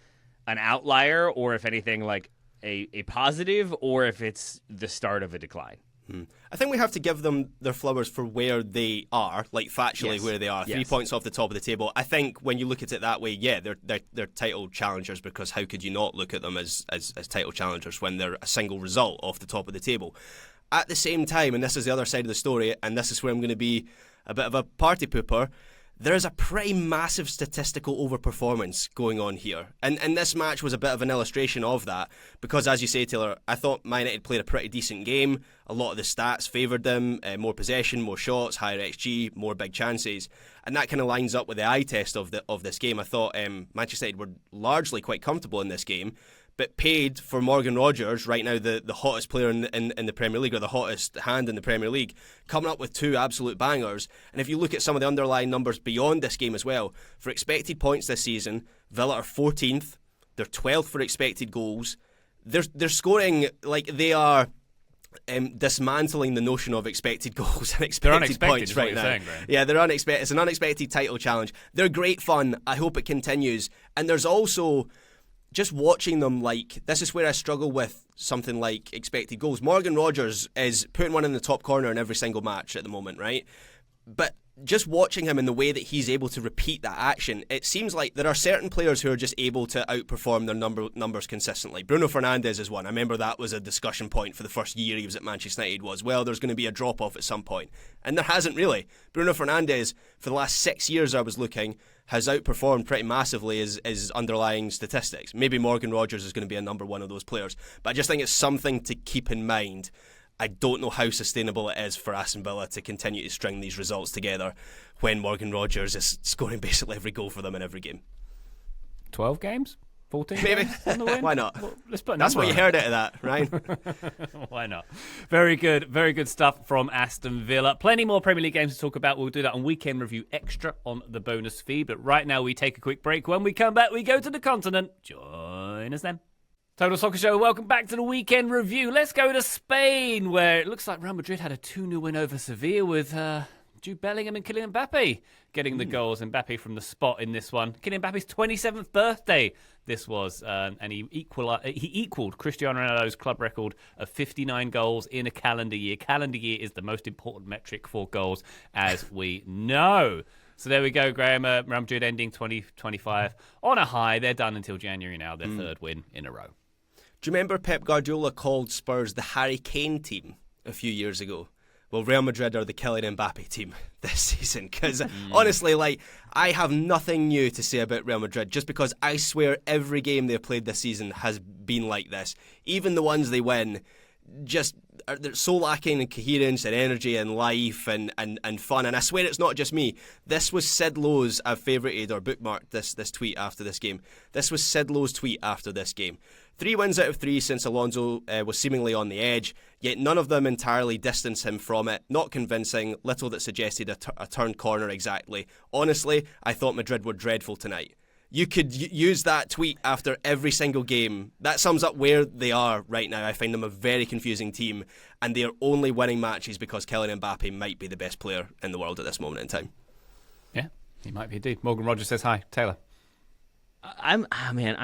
an outlier or if anything like a positive, or if it's the start of a decline. I think we have to give them their flowers for where they are, factually where they are. 3 points off the top of the table. I think when you look at it that way, yeah, they're title challengers, because how could you not look at them as title challengers when they're a single result off the top of the table? At the same time, and this is the other side of the story, and this is where I'm going to be a bit of a party pooper, There's a pretty massive statistical overperformance going on here. And this match was a bit of an illustration of that because, as you say, Taylor, I thought Man Utd played a pretty decent game. A lot of the stats favoured them, more possession, more shots, higher XG, more big chances. And that kind of lines up with the eye test of this game. I thought Manchester United were largely quite comfortable in this game, but paid for Morgan Rogers, right now the hottest player in the Premier League, or the hottest hand in the Premier League, coming up with 2 absolute bangers. And if you look at some of the underlying numbers beyond this game as well, for expected points this season, Villa are 14th, they're 12th for expected goals. They're scoring like they are dismantling the notion of expected goals and expected points right now. Saying, yeah, they're unexpected. It's an unexpected title challenge. They're great fun. I hope it continues. And there's also, just watching them, like, this is where I struggle with something like expected goals. Morgan Rogers is putting one in the top corner in every single match at the moment, right? But just watching him in the way that he's able to repeat that action, it seems like there are certain players who are just able to outperform their numbers consistently. Bruno Fernandes is one. I remember that was a discussion point for the first year he was at Manchester United was, well, there's going to be a drop-off at some point. And there hasn't really. Bruno Fernandes, for the last 6 years I was looking, has outperformed pretty massively his underlying statistics. Maybe Morgan Rogers is going to be a number one of those players. But I just think it's something to keep in mind. I don't know how sustainable it is for Aston Villa to continue to string these results together when Morgan Rogers is scoring basically every goal for them in every game. 12 games? 14 Maybe. games on the win? Why not? Well, let's put a That's number what you on heard out of that, Ryan. Why not? Very good stuff from Aston Villa. Plenty more Premier League games to talk about. We'll do that on Weekend Review Extra on the bonus feed. But right now we take a quick break. When we come back, we go to the continent. Join us then. Total Soccer Show, welcome back to the Weekend Review. Let's go to Spain, where it looks like Real Madrid had a 2-0 win over Sevilla with Jude Bellingham and Kylian Mbappe getting the goals. Mbappe from the spot in this one. Kylian Mbappe's 27th birthday this was, and he equaled Cristiano Ronaldo's club record of 59 goals in a calendar year. Calendar year is the most important metric for goals, as we know. So there we go, Graham. Real Madrid ending 2025 on a high. They're done until January now, their third win in a row. Do you remember Pep Guardiola called Spurs the Harry Kane team a few years ago? Well, Real Madrid are the Kylian Mbappe team this season. Because honestly, like, I have nothing new to say about Real Madrid just because I swear every game they've played this season has been like this. Even the ones they win, just they're so lacking in coherence and energy and life and fun. And I swear it's not just me. This was Sid Lowe's, I've favourited or bookmarked this tweet after this game. This was Sid Lowe's tweet after this game. 3 wins out of 3 since Alonso was seemingly on the edge, yet none of them entirely distance him from it. Not convincing, little that suggested a turned corner exactly. Honestly, I thought Madrid were dreadful tonight. You could use that tweet after every single game. That sums up where they are right now. I find them a very confusing team, and they are only winning matches because Kylian Mbappe might be the best player in the world at this moment in time. Yeah, he might be indeed. Morgan Rogers says hi. Taylor. I'm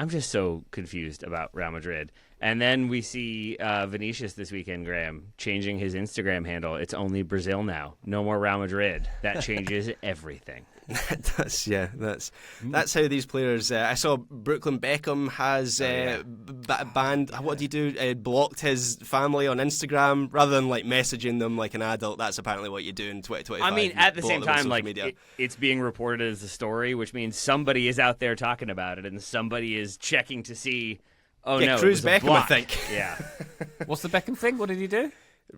just so confused about Real Madrid. And then we see Vinicius this weekend, Graham, changing his Instagram handle. It's only Brazil now. No more Real Madrid. That changes everything. That's how these players. I saw Brooklyn Beckham has banned. What do you do? Blocked his family on Instagram rather than like messaging them like an adult. That's apparently what you do in 2025. I mean, at the same time, like media. It's being reported as a story, which means somebody is out there talking about it, and somebody is checking to see. Oh no, Cruz it was a Beckham, block. I think. Yeah. What's the Beckham thing? What did he do?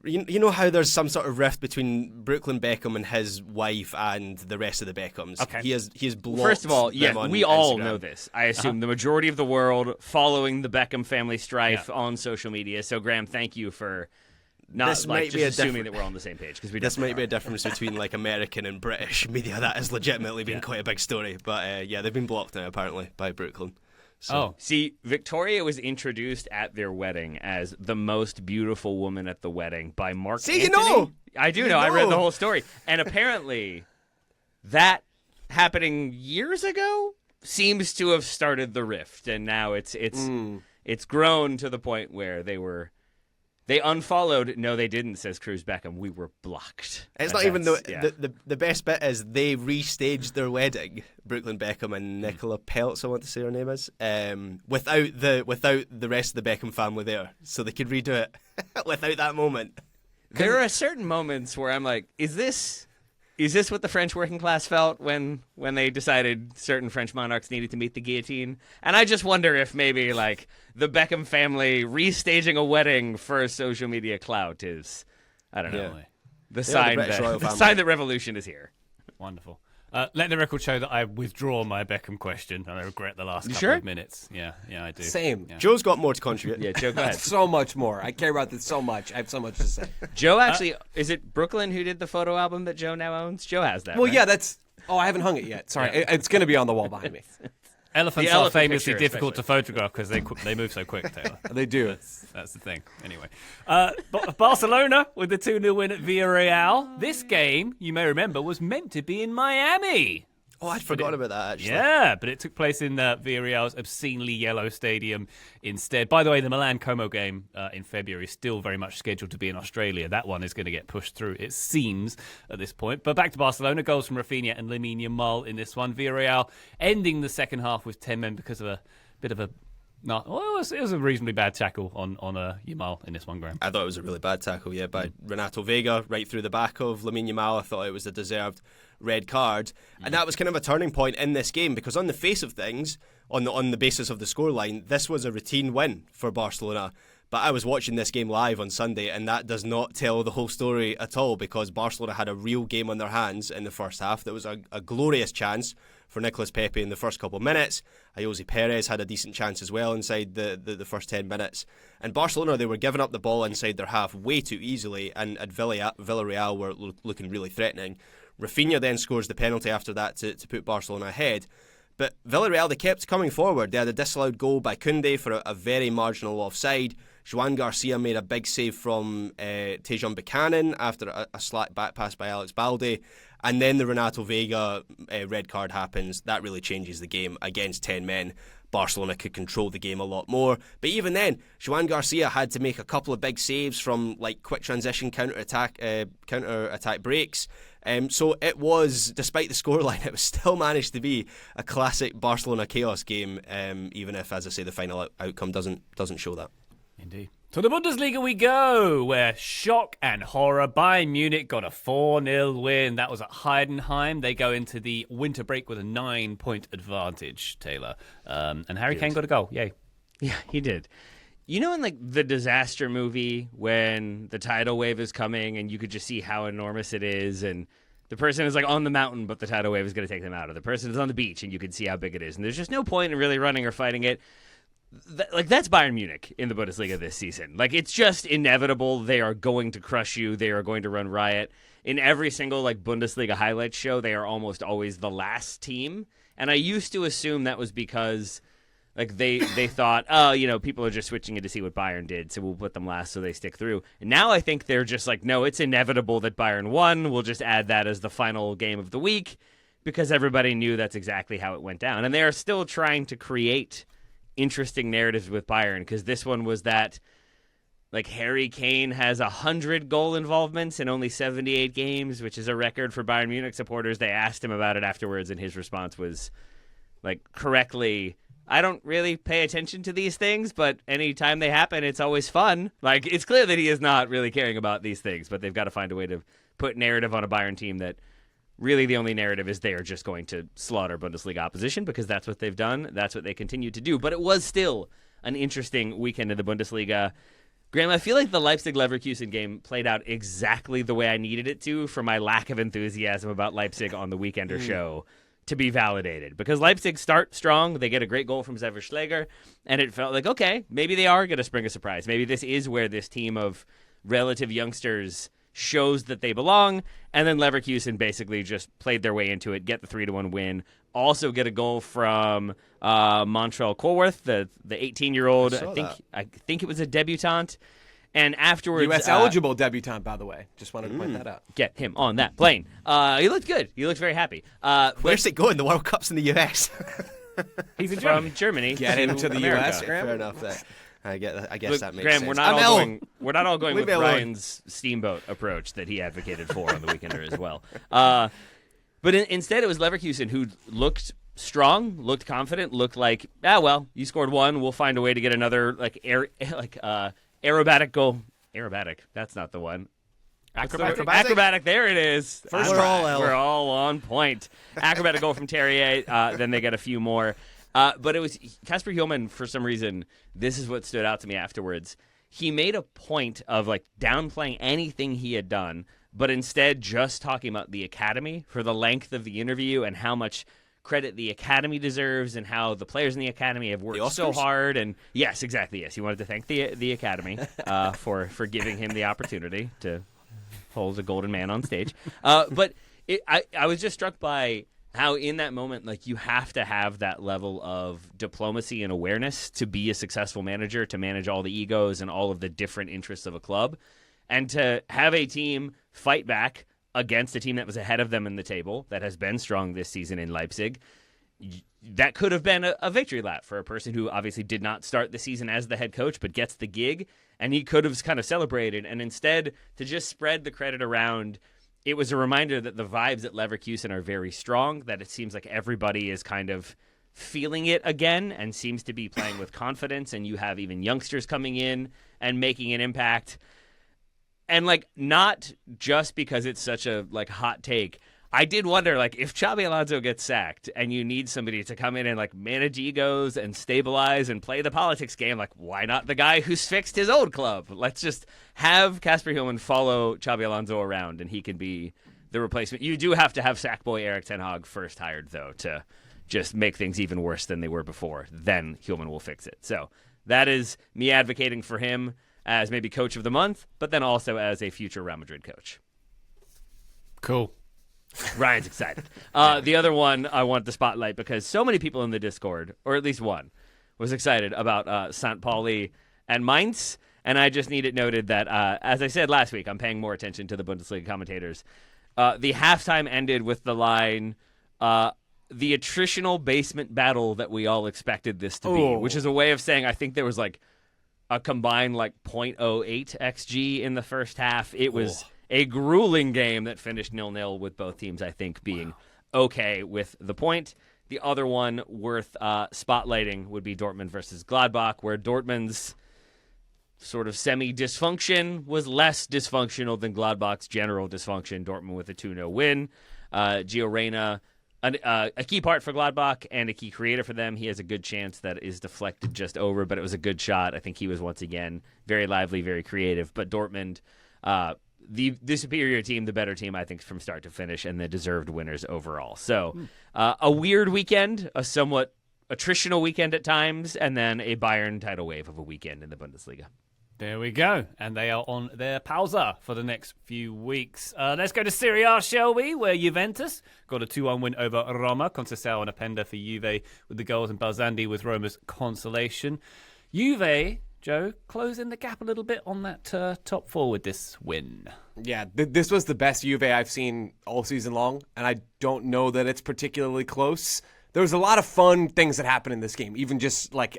You know how there's some sort of rift between Brooklyn Beckham and his wife and the rest of the Beckhams. Okay. He has blocked. First of all, them yeah, on we all Instagram. know this. I assume the majority of the world following the Beckham family strife on social media. So, Graham, thank you for not This might just be a assuming that we're on the same page. This might be a difference between like American and British media. That has legitimately been quite a big story. But yeah, they've been blocked now apparently by Brooklyn. So. See, Victoria was introduced at their wedding as the most beautiful woman at the wedding by Mark Anthony. You know! I do know. I read the whole story. And apparently that happening years ago seems to have started the rift. And now it's grown to the point where they unfollowed. No, they didn't, says Cruz Beckham. We were blocked. It's not even the best bit is they restaged their wedding, Brooklyn Beckham and Nicola Peltz, I want to say her name is, without the rest of the Beckham family there, so they could redo it without that moment. There are certain moments where I'm like, is this Is this what the French working class felt when they decided certain French monarchs needed to meet the guillotine? And I just wonder if maybe like the Beckham family restaging a wedding for social media clout is, I don't know, the sign that revolution is here. Wonderful. Let the record show that I withdraw my Beckham question, and I regret the last couple of minutes. Yeah, I do. Same. Yeah. Joe's got more to contribute. Yeah, Joe, go ahead. So much more. I care about this so much. I have so much to say. Joe actually, is it Brooklyn who did the photo album that Joe now owns? Joe has that. Well, right? yeah, that's. Oh, I haven't hung it yet. Sorry, it's going to be on the wall behind me. Elephants The are elephant famously picture, difficult to photograph because they move so quick, Taylor. They do. That's the thing. Anyway, Barcelona with the 2-0 win at Villarreal. This game, you may remember, was meant to be in Miami. Oh, I'd forgotten about that, actually. Yeah, but it took place in Villarreal's obscenely yellow stadium instead. By the way, the Milan-Como game in February is still very much scheduled to be in Australia. That one is going to get pushed through, it seems, at this point. But back to Barcelona, goals from Rafinha and Lamine Yamal in this one. Villarreal ending the second half with 10 men because of a bit of a... No, well, it was a reasonably bad tackle on Yamal in this one, Graham. I thought it was a really bad tackle, by Renato Vega, right through the back of Lamine Yamal. I thought it was a deserved red card. And that was kind of a turning point in this game, because on the face of things, on the basis of the scoreline, this was a routine win for Barcelona. But I was watching this game live on Sunday, and that does not tell the whole story at all, because Barcelona had a real game on their hands in the first half. There was a glorious chance for Nicolas Pepe in the first couple of minutes. Jose Perez had a decent chance as well inside the first 10 minutes. And Barcelona, they were giving up the ball inside their half way too easily, and at Villarreal were looking really threatening. Rafinha then scores the penalty after that to put Barcelona ahead. But Villarreal, they kept coming forward. They had a disallowed goal by Koundé for a very marginal offside. Joan Garcia made a big save from Tejan Buchanan after a slack back pass by Alex Balde. And then the Renato Vega red card happens. That really changes the game. Against 10 men, Barcelona could control the game a lot more. But even then, Joan Garcia had to make a couple of big saves from like quick transition counter-attack breaks. So it was, despite the scoreline, it was still managed to be a classic Barcelona chaos game, even if, as I say, the final outcome doesn't show that. Indeed. To the Bundesliga we go, where shock and horror, Bayern Munich got a 4-0 win. That was at Heidenheim. They go into the winter break with a 9-point advantage, Taylor. And Harry Kane got a goal. Yay. Yeah, he did. You know, in like the disaster movie, when the tidal wave is coming and you could just see how enormous it is, and the person is like on the mountain, but the tidal wave is going to take them out, or the person is on the beach and you can see how big it is, and there's just no point in really running or fighting it. That's Bayern Munich in the Bundesliga this season. Like, it's just inevitable. They are going to crush you. They are going to run riot. In every single like Bundesliga highlights show, they are almost always the last team. And I used to assume that was because like they thought, oh, you know, people are just switching it to see what Bayern did, so we'll put them last so they stick through. And now I think they're just like, no, it's inevitable that Bayern won. We'll just add that as the final game of the week, because everybody knew that's exactly how it went down. And they are still trying to create interesting narratives with Bayern, because this one was that like Harry Kane has 100 goal involvements in only 78 games, which is a record for Bayern Munich supporters. They asked him about it afterwards, and his response was like, correctly, I don't really pay attention to these things, but anytime they happen, it's always fun. Like, it's clear that he is not really caring about these things, but they've got to find a way to put narrative on a Bayern team that really the only narrative is they are just going to slaughter Bundesliga opposition, because that's what they've done. That's what they continue to do. But it was still an interesting weekend in the Bundesliga. Graham, I feel like the Leipzig-Leverkusen game played out exactly the way I needed it to for my lack of enthusiasm about Leipzig on the Weekender show to be validated. Because Leipzig start strong. They get a great goal from Xaver Schläger, and it felt like, okay, maybe they are going to spring a surprise. Maybe this is where this team of relative youngsters shows that they belong, and then Leverkusen basically just played their way into it, get the 3-1 win, also get a goal from Montreal Colworth, the 18-year-old. I think it was a debutante, and afterwards, U.S. eligible debutante, by the way. Just wanted to point that out. Get him on that plane. He looked good. He looked very happy. Where's it going? The World Cup's in the US. He's from Germany. Get him to the America. US, Graham. Fair enough. I guess Look, that makes Graham, sense. we're not all going with Ryan's steamboat approach that he advocated for on the Weekender as well. But instead, it was Leverkusen who looked strong, looked confident, looked like, well, you scored one, we'll find a way to get another aerobatic goal. Aerobatic, that's not the one. Acrobatic, there it is. First try. We're all on point. Acrobatic goal from Terrier, then they get a few more. But it was Kasper Hjulmand, for some reason, this is what stood out to me afterwards. He made a point of like downplaying anything he had done, but instead just talking about the academy for the length of the interview and how much credit the academy deserves and how the players in the academy have worked so hard. And yes, exactly. Yes, he wanted to thank the academy for giving him the opportunity to hold a golden man on stage. But I was just struck by how in that moment, like, you have to have that level of diplomacy and awareness to be a successful manager, to manage all the egos and all of the different interests of a club, and to have a team fight back against a team that was ahead of them in the table, that has been strong this season in Leipzig. That could have been a victory lap for a person who obviously did not start the season as the head coach, but gets the gig, and he could have kind of celebrated. And instead, to just spread the credit around, it was a reminder that the vibes at Leverkusen are very strong, that it seems like everybody is kind of feeling it again and seems to be playing with confidence, and you have even youngsters coming in and making an impact. And, like, not just because it's such a, like, hot take, I did wonder, like, if Xabi Alonso gets sacked and you need somebody to come in and, like, manage egos and stabilize and play the politics game, like, why not the guy who's fixed his old club? Let's just have Kasper Hjulmand follow Xabi Alonso around, and he can be the replacement. You do have to have Sackboy Erik ten Hag first hired, though, to just make things even worse than they were before. Then Hjulmand will fix it. So that is me advocating for him as maybe coach of the month, but then also as a future Real Madrid coach. Cool. Ryan's excited. The other one I want to spotlight, because so many people in the Discord, or at least one, was excited about St. Pauli and Mainz. And I just need it noted that, as I said last week, I'm paying more attention to the Bundesliga commentators. The halftime ended with the line, the attritional basement battle that we all expected this to be, which is a way of saying I think there was like a combined like 0.08 XG in the first half. It was a grueling game that finished 0-0 with both teams, I think, being okay with the point. The other one worth spotlighting would be Dortmund versus Gladbach, where Dortmund's sort of semi-dysfunction was less dysfunctional than Gladbach's general dysfunction. Dortmund with a 2-0 win. Gio Reyna, a key part for Gladbach and a key creator for them. He has a good chance that is deflected just over, but it was a good shot. I think he was, once again, very lively, very creative. But Dortmund, the superior team, the better team, I think, from start to finish, and the deserved winners overall. So a weird weekend, a somewhat attritional weekend at times, and then a Bayern tidal wave of a weekend in the Bundesliga. There we go. And they are on their pausa for the next few weeks. Let's go to Serie A, shall we? Where Juventus got a 2-1 win over Roma. Conceição and Openda for Juve with the goals, and Balzandi with Roma's consolation. Juve, Joe, closing the gap a little bit on that top four with this win. Yeah, this was the best Juve I've seen all season long, and I don't know that it's particularly close. There was a lot of fun things that happened in this game, even just like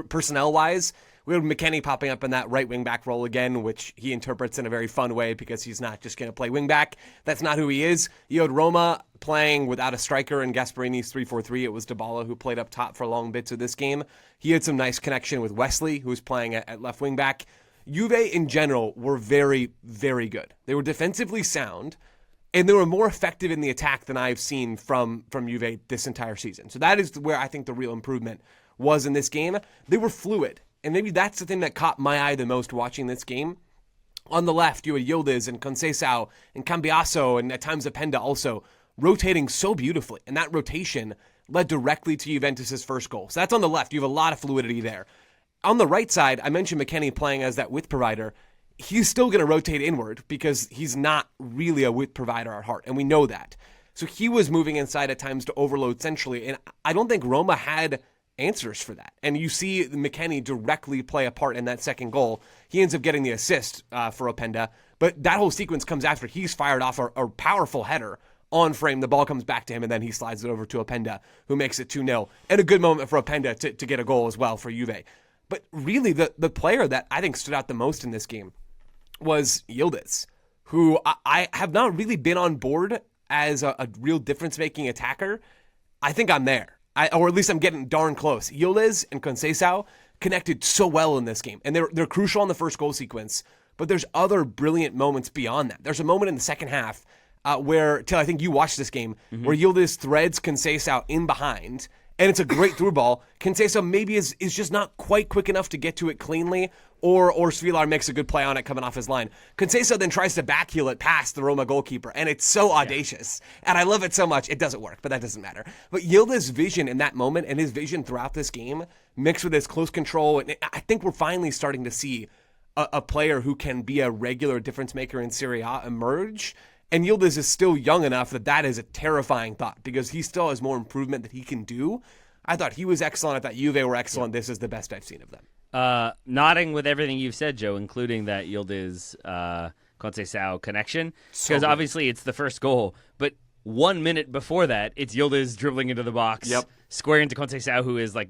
personnel-wise. We had McKennie popping up in that right wing back role again, which he interprets in a very fun way because he's not just going to play wing back. That's not who he is. You had Roma playing without a striker in Gasparini's 3-4-3. It was Dybala who played up top for long bits of this game. He had some nice connection with Wesley, who was playing at left wing back. Juve in general were very, very good. They were defensively sound, and they were more effective in the attack than I've seen from Juve this entire season. So that is where I think the real improvement was in this game. They were fluid. And maybe that's the thing that caught my eye the most watching this game. On the left, you had Yildiz and Conceição and Cambiasso and at times Openda also rotating so beautifully. And that rotation led directly to Juventus' first goal. So that's on the left. You have a lot of fluidity there. On the right side, I mentioned McKennie playing as that width provider. He's still going to rotate inward because he's not really a width provider at heart, and we know that. So he was moving inside at times to overload centrally, and I don't think Roma had answers for that. And you see McKennie directly play a part in that second goal. He ends up getting the assist for Openda, but that whole sequence comes after he's fired off a powerful header on frame. The ball comes back to him, and then he slides it over to Openda, who makes it 2-0. And a good moment for Openda to get a goal as well for Juve. But really, the player that I think stood out the most in this game was Yildiz, who I have not really been on board as a real difference-making attacker. I think I'm there. Or at least I'm getting darn close. Yildiz and Conceição connected so well in this game. And they're crucial on the first goal sequence. but there's other brilliant moments beyond that. There's a moment in the second half where, Till, I think you watched this game, where Yildiz threads Conceição in behind, and it's a great through ball. Conceição maybe is just not quite quick enough to get to it cleanly, or Svilar makes a good play on it coming off his line. Conceição then tries to backheel it past the Roma goalkeeper, and it's so audacious. And I love it so much. It doesn't work, but that doesn't matter. But Yildiz's vision in that moment and his vision throughout this game, mixed with his close control, and I think we're finally starting to see a player who can be a regular difference maker in Serie A emerge. And Yildiz is still young enough that is a terrifying thought, because he still has more improvement that he can do. I thought he was excellent. I thought Juve were excellent. This is the best I've seen of them. Nodding with everything you've said, Joe, including that Yildiz Conceição connection, because obviously it's the first goal, but 1 minute before that, it's Yildiz dribbling into the box, squaring to Conceição, who is like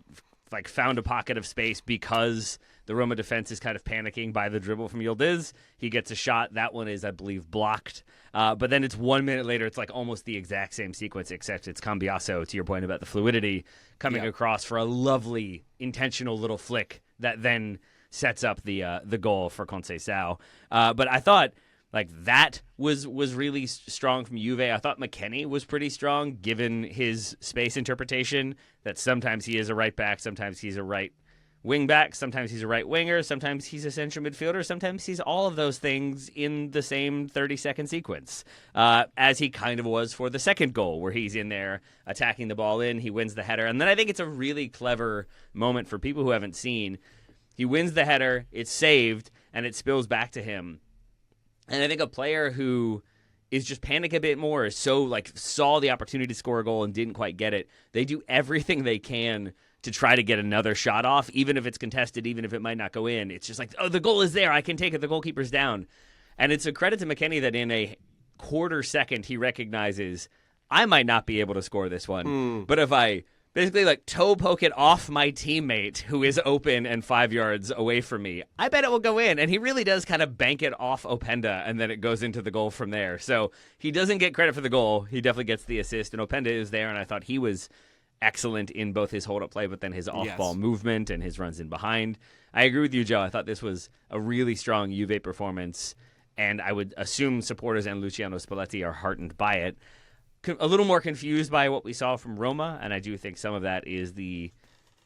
found a pocket of space because the Roma defense is kind of panicking by the dribble from Yildiz. He gets a shot. That one is, I believe, blocked. But then it's 1 minute later. It's like almost the exact same sequence, except it's Cambiasso, to your point about the fluidity, coming across for a lovely, intentional little flick that then sets up the goal for Conceição. But I thought that was really strong from Juve. I thought McKennie was pretty strong, given his space interpretation, that sometimes he is a right back, sometimes he's a right wing back, sometimes he's a right winger, sometimes he's a central midfielder, sometimes he's all of those things in the same 30-second sequence, as he kind of was for the second goal, where he's in there attacking the ball in, he wins the header. And then I think it's a really clever moment for people who haven't seen. He wins the header, it's saved, and it spills back to him. And I think a player who is just panic a bit more, saw the opportunity to score a goal and didn't quite get it, they do everything they can to try to get another shot off, even if it's contested, even if it might not go in. It's just like, oh, the goal is there, I can take it, the goalkeeper's down. And it's a credit to McKennie that in a quarter second he recognizes, I might not be able to score this one, but if I basically toe poke it off my teammate who is open and 5 yards away from me, I bet it will go in. And he really does kind of bank it off Openda, and then it goes into the goal from there. So he doesn't get credit for the goal. He definitely gets the assist, and Openda is there, and I thought he was excellent in both his hold-up play, but then his off-ball movement and his runs in behind. I agree with you, Joe. I thought this was a really strong Juve performance, and I would assume supporters and Luciano Spalletti are heartened by it. A little more confused by what we saw from Roma, and I do think some of that is the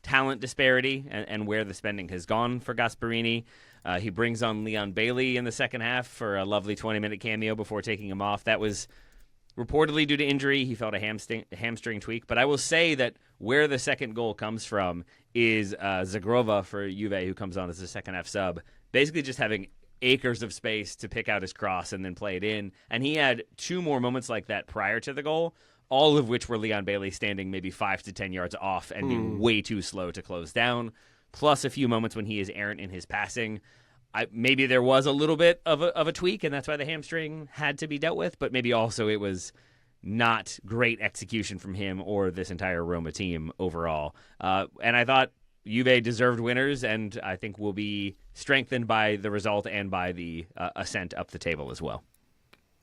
talent disparity and where the spending has gone for Gasperini. He brings on Leon Bailey in the second half for a lovely 20-minute cameo before taking him off. That was reportedly due to injury. He felt a hamstring tweak. But I will say that where the second goal comes from is Zagrova for Juve, who comes on as a second-half sub, basically just having acres of space to pick out his cross and then play it in. And he had two more moments like that prior to the goal, all of which were Leon Bailey standing maybe 5 to 10 yards off and being way too slow to close down, plus a few moments when he is errant in his passing. Maybe there was a little bit of a tweak, and that's why the hamstring had to be dealt with, but maybe also it was not great execution from him or this entire Roma team overall. And I thought Juve deserved winners, and I think will be strengthened by the result and by the ascent up the table as well.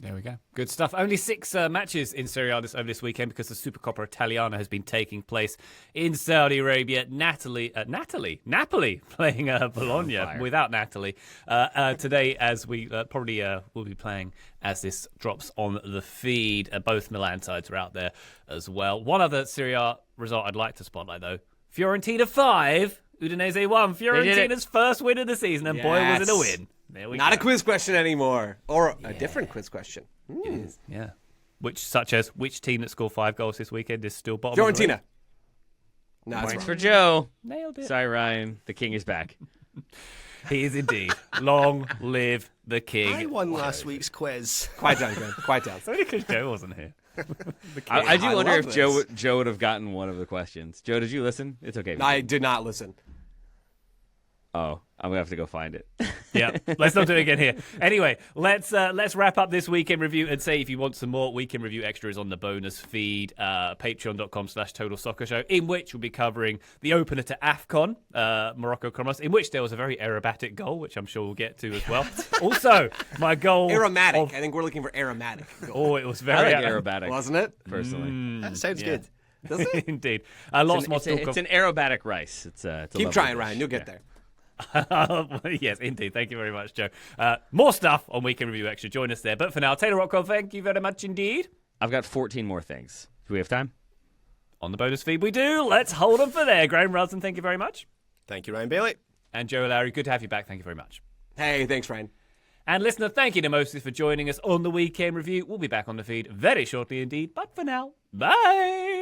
There we go. Good stuff. Only 6 matches in Serie A over this weekend because the Supercoppa Italiana has been taking place in Saudi Arabia. Napoli playing Bologna without Natalie today, as we probably will be playing as this drops on the feed. Both Milan sides are out there as well. One other Serie A result I'd like to spotlight, though. Fiorentina 5, Udinese 1. Fiorentina's first win of the season, and boy, was it a win. There we Not go. a quiz question anymore, or a different quiz question. It is, yeah. Which team that scored 5 goals this weekend is still bottom of the Fiorentina. league? No, that's Points wrong. for Joe. Nailed it. Sorry, Ryan. The king is back. He is indeed. Long live the king. I won last week's quiz. Quiet down, Graham. Quiet down. Only because Joe wasn't here. I do wonder love if this. Joe would have gotten one of the questions. Joe, did you listen? It's okay. I did not listen. Oh, I'm going to have to go find it. Yeah, let's not do it again here. Anyway, let's wrap up this weekend review and say if you want some more weekend review extras on the bonus feed, patreon.com/Total Soccer Show, in which we'll be covering the opener to AFCON, Morocco Comoros, in which there was a very aerobatic goal, which I'm sure we'll get to as well. Also, my goal... Aromatic. I think we're looking for aromatic. Oh, it was I very... like aerobatic, Wasn't it? personally. That sounds Yeah. good. Does it? Indeed. Lots more It's an aerobatic rice. It's a Keep lovely trying, dish. Ryan. You'll get there. Yes, indeed. Thank you very much, Joe. More stuff on Weekend Review Extra. Join us there. But for now, Taylor Rockwell, thank you very much indeed. I've got 14 more things. Do we have time? On the bonus feed, we do. Let's hold them for there. Graham Russell, thank you very much. Thank you, Ryan Bailey. And Joe Lowry, good to have you back. Thank you very much. Hey, thanks, Ryan. And listener, thank you to Moses for joining us on the Weekend Review. We'll be back on the feed very shortly indeed. But for now, bye.